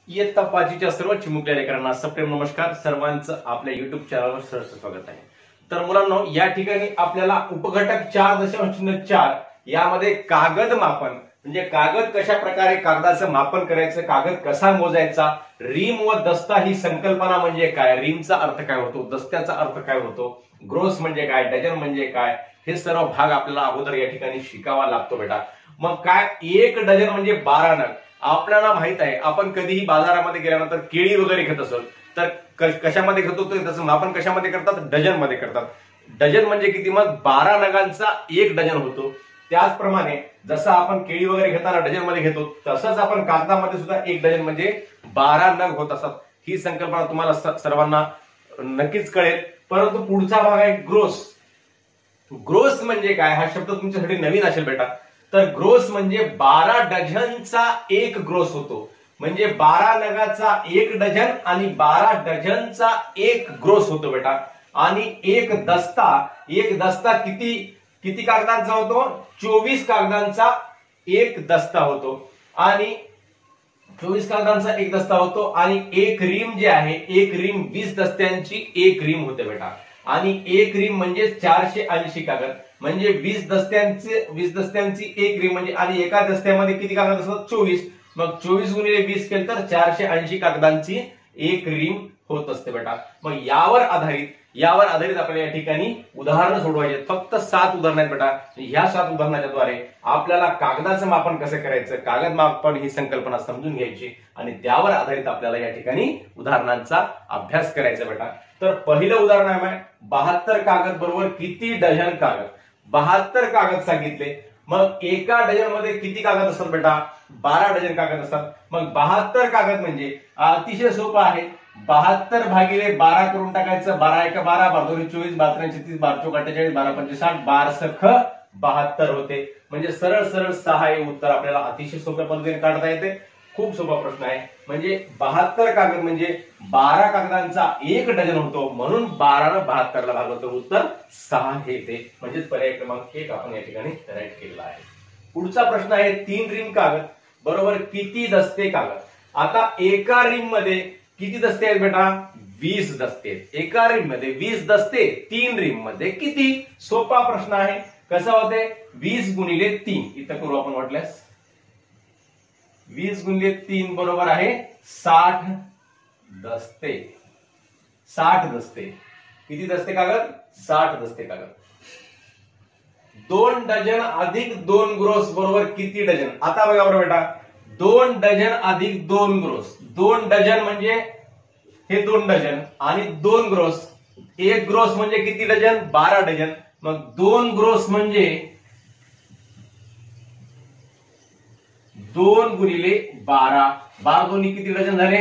इयत्ता 5च्या सर्व चिमुकल्या लेकरांना सप्रेम नमस्कार. सर्वांचं आपल्या युट्यूब चॅनलवर सहर्ष स्वागत आहे. तर मुलांनो, या ठिकाणी आपल्याला उपघटक 4.4 यामध्ये कागद मापन म्हणजे कागद कशा प्रकारे कागदाचं मापन करायचं, कागद कसा मोजायचा, रीम व दस्ता ही संकल्पना म्हणजे काय, रीमचा अर्थ काय होतो, दस्त्याचा अर्थ काय होतो, ग्रोस म्हणजे काय, डझन म्हणजे काय, हे सर्व भाग आपल्याला अगोदर या ठिकाणी शिकावा लागतो बेटा. मग काय, एक डझन म्हणजे 12 नग. आपल्याला माहित आहे, आपण कधीही बाजारामध्ये गेल्यानंतर केळी वगैरे घेत असो तर कशामध्ये घेतो, तर त्याचं मापन कशामध्ये करतात, डझन मध्ये करतात. डझन म्हणजे किती, मग 12 नगांचा एक डझन होतो. त्याचप्रमाणे जसं आपण केळी वगैरे घेताना डझन मध्ये घेतो, तसंच आपण कागदामध्ये सुद्धा एक डझन म्हणजे 12 नग होत असतात. ही संकल्पना तुम्हाला सर्वांना नक्कीच कळेल. परंतु पुढचा भाग आहे ग्रोस. ग्रोस म्हणजे काय, हा शब्द तुमच्यासाठी नवीन असेल बेटा. तर ग्रोस म्हणजे 12 डझनचा एक ग्रोस होतो. म्हणजे 12 नगाचा एक डझन आणि 12 डझनचा एक ग्रोस होतो बेटा. आणि एक दस्ता किती कागदांचा होतो, 24 कागदांचा एक दस्ता होतो. आणि 24 कागदांचा एक दस्ता होतो. आणि एक रीम जे आहे, एक रीम 20 दस्त्यांची एक रीम होते बेटा. आणि एक रीम म्हणजे 480 कागद, म्हणजे 20 दस्त्यांची एक रीम म्हणजे, आणि एका दस्त्यामध्ये किती कागद असतात, 24. मग 24 गुणिले 20 केलं तर 480 कागदांची एक रीम होत असते बेटा. मग यावर आधारित आपल्याला या ठिकाणी उदाहरणं सोडवायचे. फक्त 7 उदाहरणं आहेत बेटा. ह्या 7 उदाहरणाच्या द्वारे आपल्याला कागदाचं मापन कसं करायचं, कागद मापन ही संकल्पना समजून घ्यायची आणि त्यावर आधारित आपल्याला या ठिकाणी उदाहरणांचा अभ्यास करायचा बेटा. तर पहिलं उदाहरण आहे, 72 कागद बरोबर किती डझन कागद. 72 कागद सांगितले. मग एका डझन मध्ये किती कागद असतात बेटा, 12 डझन कागद असतात. मग 72 कागद म्हणजे अतिशय सोपं आहे, 72 भागिले 12 करून टाकायचं. 12 1 12, 12 2 24, 12 3 36, 12 4 48, 12 5 60, 12 सख 72 होते. म्हणजे सरळ 6 हे उत्तर आपल्याला अतिशय सोप्या पद्धतीने काढता येते. खूप सोपा प्रश्न आहे. म्हणजे 72 कागद म्हणजे 12 कागदांचा एक डझन होतो, म्हणून 12 ने 72 ला भागलं तर उत्तर 6 हे येते. म्हणजे पर्याय क्रमांक 1 आपण या ठिकाणी राईट केलेला आहे. पुढचा प्रश्न आहे, 3 रीम कागद बरोबर किती दस्ते कागद. आता एका रीम मध्ये किती दस्ते आहेत बेटा, 20 दस्ते आहेत. एका रीम मध्ये 20 दस्ते, 3 रीम मध्ये किती. सोपा प्रश्न आहे. कसा होते, 20 गुणिले 3 इथं करू आपण वाटल्यास. 20 गुणिले 3 बरोबर आहे 60 दस्ते. 60 दस्ते. किती दस्ते कागद, 60 दस्ते कागद. 2 डझन अधिक 2 ग्रोस बरोबर किती डझन. आता बघा बरोबर बेटा, 2 डझन अधिक 2 ग्रोस. 2 डझन म्हणजे हे 2 डझन आणि 2 ग्रोस. एक ग्रोस म्हणजे किती डझन, 12 डझन. मग 2 ग्रोस म्हणजे 2 गुणिले 12. 12 दोन्ही किती डझन झाले,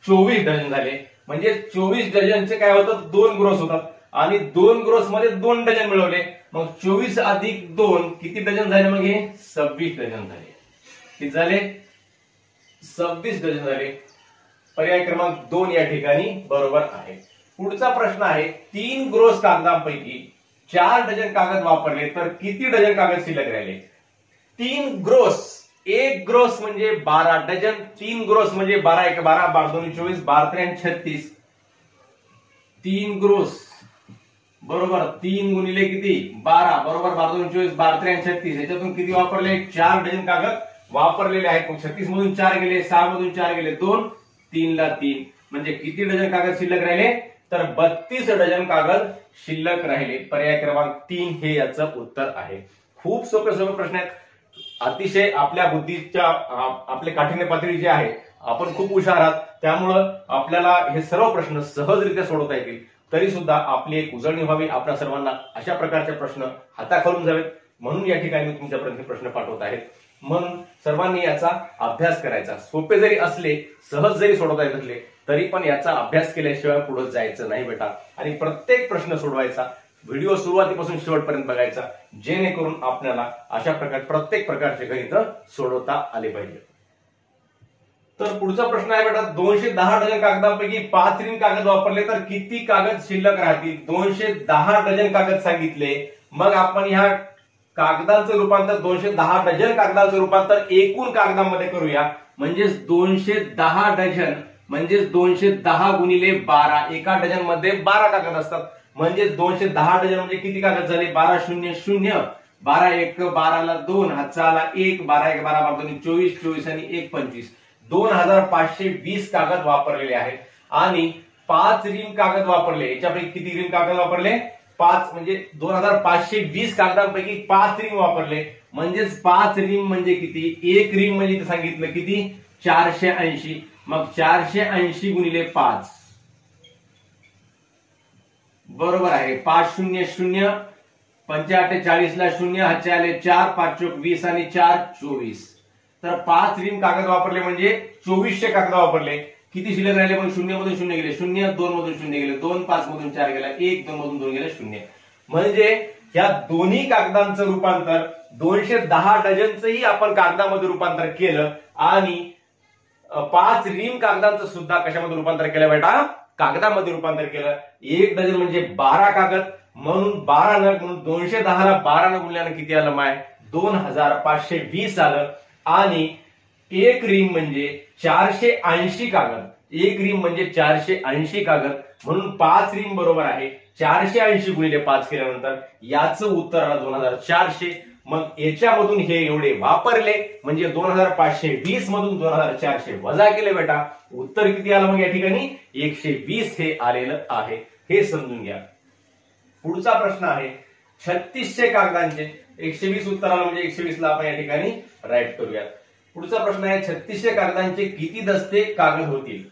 24 डझन झाले. म्हणजे 24 डझनचे काय होतं, 2 ग्रोस होतात. आणि 2 ग्रोस मध्ये 2 डझन मिळवले. मग 24 अधिक 2 किती डझन झाले, मग हे 26 डझन झाले. किती झाले, 26 डझन झाले. पर्याय क्रमांक 2 या ठिकाणी बरोबर आहे. पुढचा प्रश्न आहे, 3 ग्रोस कागदांपैकी 4 डझन कागद वापरले तर किती डझन कागद शिल्लक राहिले. 3 ग्रोस, एक ग्रोस म्हणजे 12 डझन. 3 ग्रोस म्हणजे 12 1 12, 12 2 24, 12 3 36. 3 ग्रोस बरोबर 3 गुणिले किती, 12 बरोबर 12 2 24, 12 3 36. याच्यातून किती वापरले, 4 डझन कागद वापरलेले आहेत. मग 36 मधून 4 गेले, 6 मधून 4 गेले 2, 3 ला 3. म्हणजे किती डझन कागद शिल्लक राहिले, तर 32 डझन कागद शिल्लक राहिले. पर्याय क्रमांक 3 हे याचं उत्तर आहे. खूप सोपे प्रश्न आहेत. अतिशय आपल्या बुद्धीच्या आपले काठिण्य पातळी जे आहे, आपण खूप हुशार आहात, त्यामुळं आपल्याला हे सर्व प्रश्न सहजरित्या सोडवता येतील. तरी सुद्धा आपली एक उजळणी व्हावी, आपल्या सर्वांना अशा प्रकारचे प्रश्न हाताखालून जावेत म्हणून या ठिकाणी मी तुमच्यापर्यंत प्रश्न पाठवत आहेत. म्हणून सर्वांनी याचा अभ्यास करायचा. सोपे जरी असले, सहज जरी सोडवता येत असले, तरी पण याचा अभ्यास केल्याशिवाय पुढे जायचं नाही बेटा. आणि प्रत्येक प्रश्न सोडवायचा, व्हिडिओ सुरुवातीपासून शेवटपर्यंत बघायचा, जेणेकरून आपल्याला अशा प्रकारे प्रत्येक प्रकारचे गणित सोडवता आले पाहिजे. तर पुढचा प्रश्न आहे बेटा, 210 डझन कागदांपैकी 5 रीम कागद वापरले तर किती कागद शिल्लक राहतील. 210 डझन कागद सांगितले. मग आपण ह्या कागदांचं रूपांतर 210 डझन कागदांचं रूपांतर एकूण कागदांमध्ये करूया. म्हणजेच 210 डझन म्हणजेच 210 गुणिले 12. एका डझन मध्ये 12 कागद असतात. म्हणजे 210 डझन म्हणजे किती कागद झाले? 12 0 0, 12 1 12 ला 2, हातचा आला 1, 12 1 12 12 24, 24 आणि 1 25. 2520 कागद वापरलेले आहेत आणि 5 रीम कागद वापरले. याच्यापैकी किती रीम कागद वापरले? 5. म्हणजे 2520 कागदांपैकी 5 रीम वापरले. म्हणजेच 5 रीम म्हणजे किती? 1 रीम म्हणजे सांगितलं किती? 480. मग 480 गुणिले 5 बरोबर आहे 5 0 0, 5 40 ला 0, हातचे आले 4, 5 20 आणि 4 24. तर 5 रीम कागद वापरले म्हणजे 2400 कागद वापरले. किती शिल्लक राहिले? मग 0 मधून 0 गेले 0, 2 मधून 0 गेले 2, 5 मधून 4 गेला 1, 2 मधून 2 गेले 0. म्हणजे या दोन्ही कागदांचं रूपांतर 210 डझनचंही आपण कागदामध्ये रूपांतर केलं आणि 5 रीम कागदांचं सुद्धा कशामध्ये रूपांतर केलं बेटा? कागदामध्ये रूपांतर केलं. 1 डझन म्हणजे 12 कागद म्हणून 12 नग म्हणून 210 ला 12 न गुणल्यानं किती आलं? माय 2520 आलं. आणि 1 रीम म्हणजे 480 कागद. 1 रीम म्हणजे 480 कागद म्हणून 5 रीम बरोबर आहे 480 गुणिले 5 केल्यानंतर याचं उत्तर आलं 2400. मग याच्यामधून हे एवढे वापरले म्हणजे 2520 मधून 2400 वजा केले बेटा. उत्तर किती आलं? मग या ठिकाणी 120 हे आलेलं आहे. हे समजून घ्या. पुढचा प्रश्न आहे 3600 कागदांचे 120 उत्तर आलं म्हणजे 120 ला आपण या ठिकाणी राईट करूयात. पुढचा प्रश्न आहे 3600 कागदांचे किती दस्ते कागद होतील?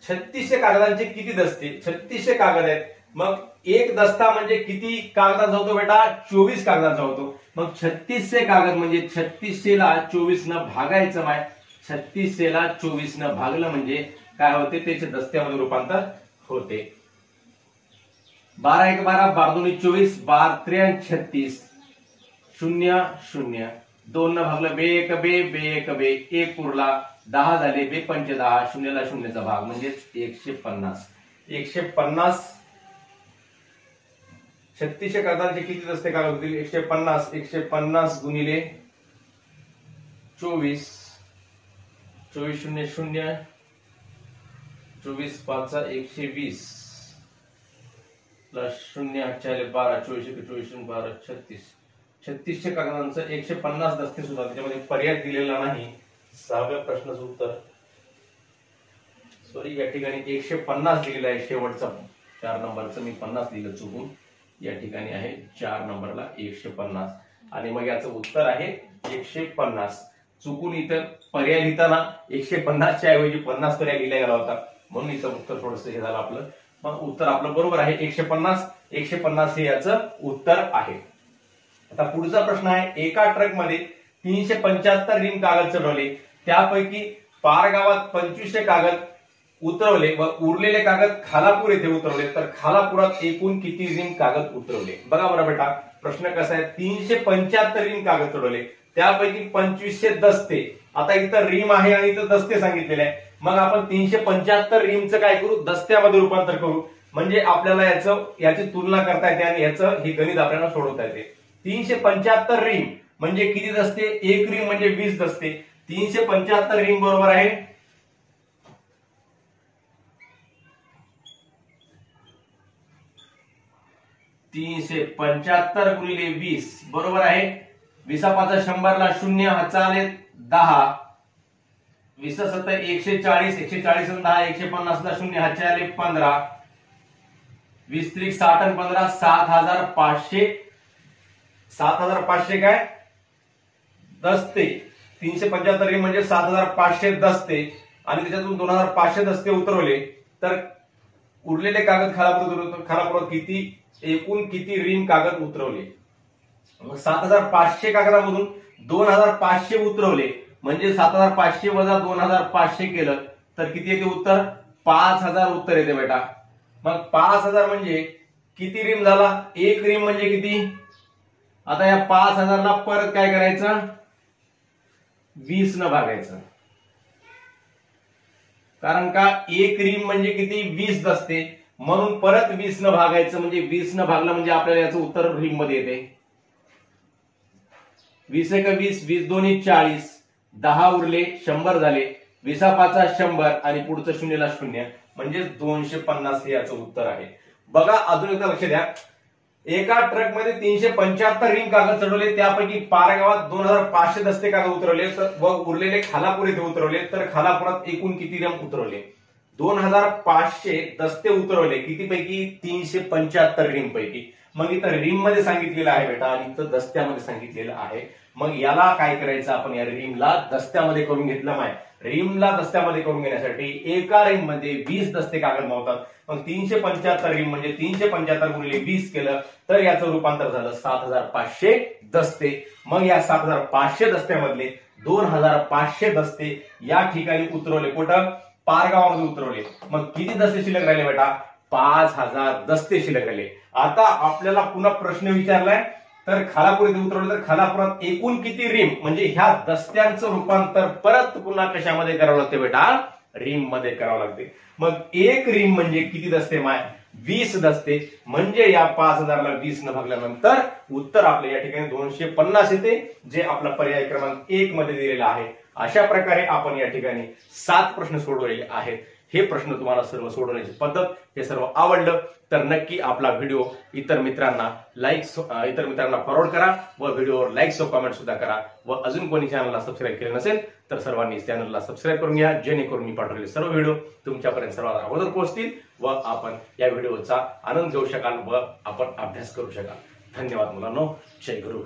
3600 कागदांचे किती दस्ते? 3600 कागद आहेत. मग एक दस्ता म्हणजे किती कागदाचा होतो बेटा? 24 कागदाचा होतो. मग 3600 कागद म्हणजे 3600 ला 24 न भागायचं माय. 3600 ला 24 न भागलं म्हणजे काय होते? त्याचे दस्त्यामध्ये रूपांतर होते. 12 1 12, 12 2 24, 12 3 36, 0 0, 2 न भागलं बे 1 बे बे 1 बे 1 उरला 10 झाले बे 5 10, 0 ला 0 चा भाग म्हणजेच 150. 150 3600 कागदांचे किती दस्ते कागद होतील? 150 गुणिले 24, 24 0 0, 24 5 120 प्लस 0 8 12, 24 24 12 36. 3600 कागदांचं 150 दस्ते सुद्धा त्याच्यामध्ये पर्याय दिलेला नाही. 6व्या प्रश्नाचं उत्तर सॉरी या ठिकाणी 150 दिलेलं आहे. शेवटचा 4 नंबरचं मी 50 लिहिलं चुकून. या ठिकाणी आहे 4 नंबरला 150 आणि मग याचं उत्तर आहे 150. चुकून इथं पर्याय लिहिताना 150 च्या ऐवजी 50 पर्याय लिहिला गेला होता म्हणून इथं उत्तर थोडंसं हे झालं आपलं. मग उत्तर आपलं बरोबर आहे 150 हे याचं उत्तर आहे. आता पुढचा प्रश्न आहे एका ट्रक मध्ये 375 रीम कागद चढवले. त्यापैकी पारगावात 2500 कागद उतरवले व उरलेले कागद खालापूर येथे उतरवले तर खालापुरात एकूण किती रीम कागद उतरवले? बघा बरं बेटा प्रश्न कसा आहे. 375 रीम कागद चढवले त्यापैकी 2500 दस्ते. आता इथं रीम आहे आणि इथं दस्ते सांगितलेले आहे. मग आपण 375 रीमचं काय करू? दस्त्यामध्ये रूपांतर करू. म्हणजे आपल्याला याची तुलना करता येते आणि याचं हे गणित आपल्याला सोडवता येते. 375 रीम म्हणजे किती दस्ते? 1 रीम म्हणजे 20 दस्ते. 375 रीम बरोबर आहे 375 गुणिले 20 बरोबर आहे 20 5 100 ला 0 हातचा आले 10, 20 7 140, 140 आणि 10 150 ला 0 हातचे आले 15, 20 3 60 आणि 15 7500. 7500 काय दस्ते. 375 रीम म्हणजे 7500 दस्ते आणि त्याच्यातून 2500 दस्ते उतरवले तर उरलेले कागद खालापुरात किती एकूण किती रीम कागद उतरवले? 7500 कागदामधून 2500 उतरवले म्हणजे 7500 वजा 2500 केलं तर किती येते उत्तर? 5000 उत्तर येते बेटा. मग 5000 म्हणजे किती रीम झाला? 1 रीम म्हणजे किती? आता या 5000 ला परत काय करायचं? 20 न भागायचं. कारण का 1 रीम म्हणजे किती? 20 दस्ते म्हणून परत 20 न भागायचं म्हणजे 20 न भागलं म्हणजे आपल्याला याचं उत्तर रीम मध्ये येते. 20 एक 20, 20 दोन्ही 40, 10 उरले, 100 झाले, 20 पाचा 100 आणि पुढचं शून्यला शून्य म्हणजे 250 हे याचं उत्तर आहे. बघा अजून एकदा लक्ष द्या, एका ट्रक मध्ये 375 रिंग कागद चढवले, त्यापैकी पारगावात 2500 दस्ते कागद उतरवले व उरलेले खालापूर येथे उतरवले, तर खालापुरात एकूण किती रिंग उतरवले? 2500 दस्ते उतरवले किती पैकी? 375 रिंग पैकी. मग इथं रिम मध्ये सांगितलेलं आहे बेटा आणि इथं दस्त्यामध्ये सांगितलेलं आहे. मग याला काय करायचं आपण? या रिमला दस्त्यामध्ये करून घेतलं माय. रिमला दस्त्यामध्ये करून घेण्यासाठी एका रिम मध्ये 20 दस्ते कागद मावतात. मग 375 रिम म्हणजे 375 गुणिले 20 केलं तर याचं रूपांतर झालं 7500 दस्ते. मग या 7500 दस्त्यामधले 2500 दस्ते या ठिकाणी उतरवले. कुठं? पारगावामध्ये उतरवले. मग किती दस्ते शिल्लक राहिले बेटा? 5000 दस्ते शिल्लक राहिले. आता आपल्याला पुन्हा प्रश्न विचारलाय, तर खालापूर इथे उतरवलं तर खालापुरात एकूण किती रिम म्हणजे ह्या दस्त्यांचं रूपांतर परत पुन्हा कशामध्ये करावं लागते बेटा? रिम मध्ये करावं लागते. मग एक रिम म्हणजे किती दस्ते माय? 20 दस्ते. म्हणजे या 5000 ला 20 न भागल्यानंतर उत्तर आपल्या या ठिकाणी 250 येते, जे आपला पर्याय क्रमांक 1 मध्ये दिलेला आहे. अशा प्रकारे आपण या ठिकाणी 7 प्रश्न सोडवलेले आहेत. हे प्रश्न तुम्हाला सर्व सोडवण्याची पद्धत हे सर्व आवडलं तर नक्की आपला व्हिडिओ इतर मित्रांना फॉरवर्ड करा व व्हिडिओवर लाईक व कमेंट सुद्धा करा. व अजून कोणी चॅनलला सबस्क्राईब केले नसेल तर सर्वांनी चॅनलला सबस्क्राईब करून घ्या, जेणेकरून मी पाठवलेले सर्व व्हिडिओ तुमच्यापर्यंत सर्वात अगोदर पोहोचतील व आपण या व्हिडिओचा आनंद घेऊ शकाल व आपण अभ्यास करू शकाल. धन्यवाद मुलांनो. जय गुरु.